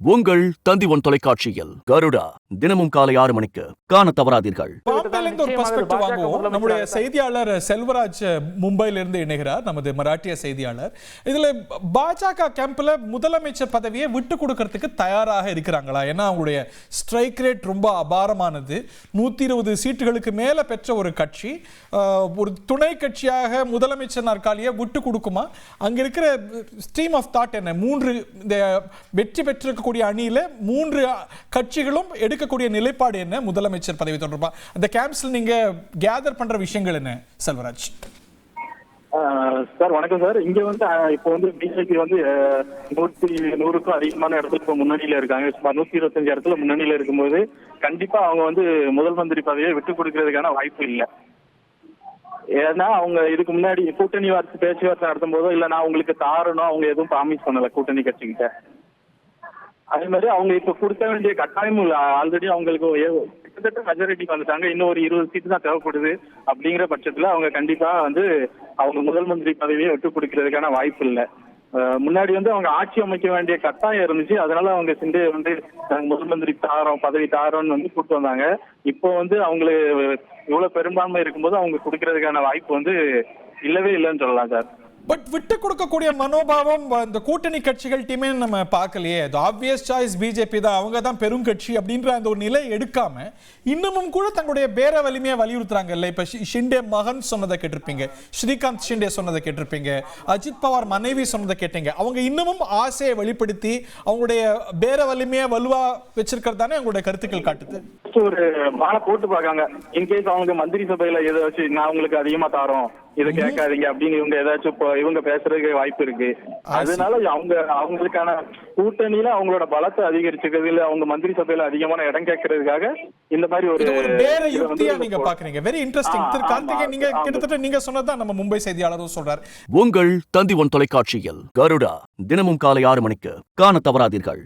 உங்கள் தந்தி ஒன் தொலைக்காட்சியில் கருடா தினமும் காலை 6 மணிக்கு காண தவறாதீர்கள். ஒரு பெர்ஸ்பெக்டிவ் வாங்குவோம். நம்முடைய செய்தியாளர் செல்வராஜ் மும்பையிலிருந்து இணைகிறார், நமது மராட்டிய செய்தியாளர். இதுல பாஜக கேம்ப்ல முதலமைச்சர் பதவியை விட்டு கொடுக்கறதுக்கு தயாராக இருக்கிறாங்களா? ஏன்னா அவங்களுடைய ஸ்ட்ரைக் ரேட் ரொம்ப அபாரமானது. 120 சீட்டுகளுக்கு மேல பெற்ற ஒரு கட்சி ஒரு துணை கட்சியாக முதலமைச்சர் நாற்காலியை விட்டு கொடுக்குமா? அங்க இருக்கிற ஸ்ட்ரீம் ஆஃப் தாட் என்ன? இந்த வெற்றி பெற்றிருக்கக்கூடிய அணியில 3 கட்சிகளும் எடுக்கக்கூடிய நிலைப்பாடு என்ன முதலமைச்சர் பதவி தொடர்பா? அந்த கேம்ப்ஸ்ல நீங்க கேதர் பண்ற விஷயங்கள் என்ன செல்வராஜ்? சார் வணக்கம் சார். இங்க வந்து இப்போ வந்து பிஜேபி வந்து 100க்கும் அதிகமான இடத்துல இப்போ முன்னணியில இருக்காங்க. சுமார் 125 இடத்துல முன்னணியில இருக்கும்போது கண்டிப்பா அவங்க வந்து முதல் மந்திரி பதவியை விட்டு கொடுக்கறதுக்கான வாய்ப்பு இல்லை. ஏன்னா அவங்க இதுக்கு முன்னாடி கூட்டணி பேச்சுவார்த்தை நடத்தும் போதோ இல்ல நான் உங்களுக்கு தாரணும் அவங்க எதுவும் ப்ராமிஸ் பண்ணல கூட்டணி கட்சிக்கிட்ட. அதே மாதிரி அவங்க இப்ப கொடுக்க வேண்டிய கட்டாயமும் இல்லை. ஆல்ரெடி அவங்களுக்கு கிட்டத்தட்ட மெஜாரிட்டிக்கு வந்துட்டாங்க. இன்னும் ஒரு 20 சீட்டு தான் தேவைப்படுது. அப்படிங்கிற பட்சத்துல அவங்க கண்டிப்பா வந்து அவங்க முதல் மந்திரி பதவியை விட்டு கொடுக்கறதுக்கான வாய்ப்பு இல்லை. முன்னாடி வந்து அவங்க ஆட்சி அமைக்க வேண்டிய கட்டாயம் இருந்துச்சு. அதனால அவங்க சிண்டே வந்து முதல் மந்திரி பதவி தாரோன்னு வந்து கூப்பிட்டு வந்தாங்க. இப்போ வந்து அவங்களுக்கு இவ்வளவு பெரும்பான்மை இருக்கும்போது அவங்க கொடுக்கறதுக்கான வாய்ப்பு வந்து இல்லவே இல்லைன்னு சொல்லலாம் சார். பட் விட்டு கொடுக்கக்கூடிய மனோபாவம் இந்த கூட்டணி கட்சிகள் டீமே நம்ம பார்க்கலையே. ஆப்வியஸ் சாய்ஸ் பிஜேபி தான், அவங்க தான் பெரும் கட்சி அப்படின்ற அந்த ஒரு நிலை எடுக்காம இன்னமும் கூட தங்களுடைய பேர வலிமையை வலியுறுத்துறாங்கல்ல. இப்ப ஷிண்டே மகன் சொன்னதை கேட்டிருப்பீங்க, ஸ்ரீகாந்த் ஷிண்டே சொன்னதை கேட்டிருப்பீங்க, அஜித் பவார் மனைவி சொன்னதை கேட்டீங்க. அவங்க இன்னமும் ஆசையை வெளிப்படுத்தி அவங்களுடைய பேர வலிமையை வலுவா வச்சிருக்கிறது தானே அவங்களுடைய கருத்துக்கள் காட்டுது. ஒரு மாலை போட்டு பார்க்காங்க. இன்கேஸ் அவங்க மந்திரி சபையில எதை வச்சு நான் உங்களுக்கு அதிகமா தாரோம் இதை கேட்காதீங்க அப்படின்னு இவங்க ஏதாச்சும் இவங்க பேசுறதுக்கு வாய்ப்பு இருக்கு. அதனால அவங்களுக்கான கூட்டணியில அவங்களோட பலத்தை அதிகரிச்சுக்கிறது இல்ல அவங்க மந்திரி சபையில அதிகமான இடம் கேட்கறதுக்காக இந்த மாதிரி ஒரு வேற யுக்தியா நீங்க பாக்குறீங்க. Very interesting. திரு கார்த்திகேயன், நீங்க கிட்டத்தட்ட நீங்க சொன்னதான் நம்ம மும்பை செய்தியாளரும் சொல்றாரு. உங்கள் தந்தி ஒன் தொலைக்காட்சியில் கருடா தினமும் காலை 6 மணிக்கு காண தவறாதீர்கள்.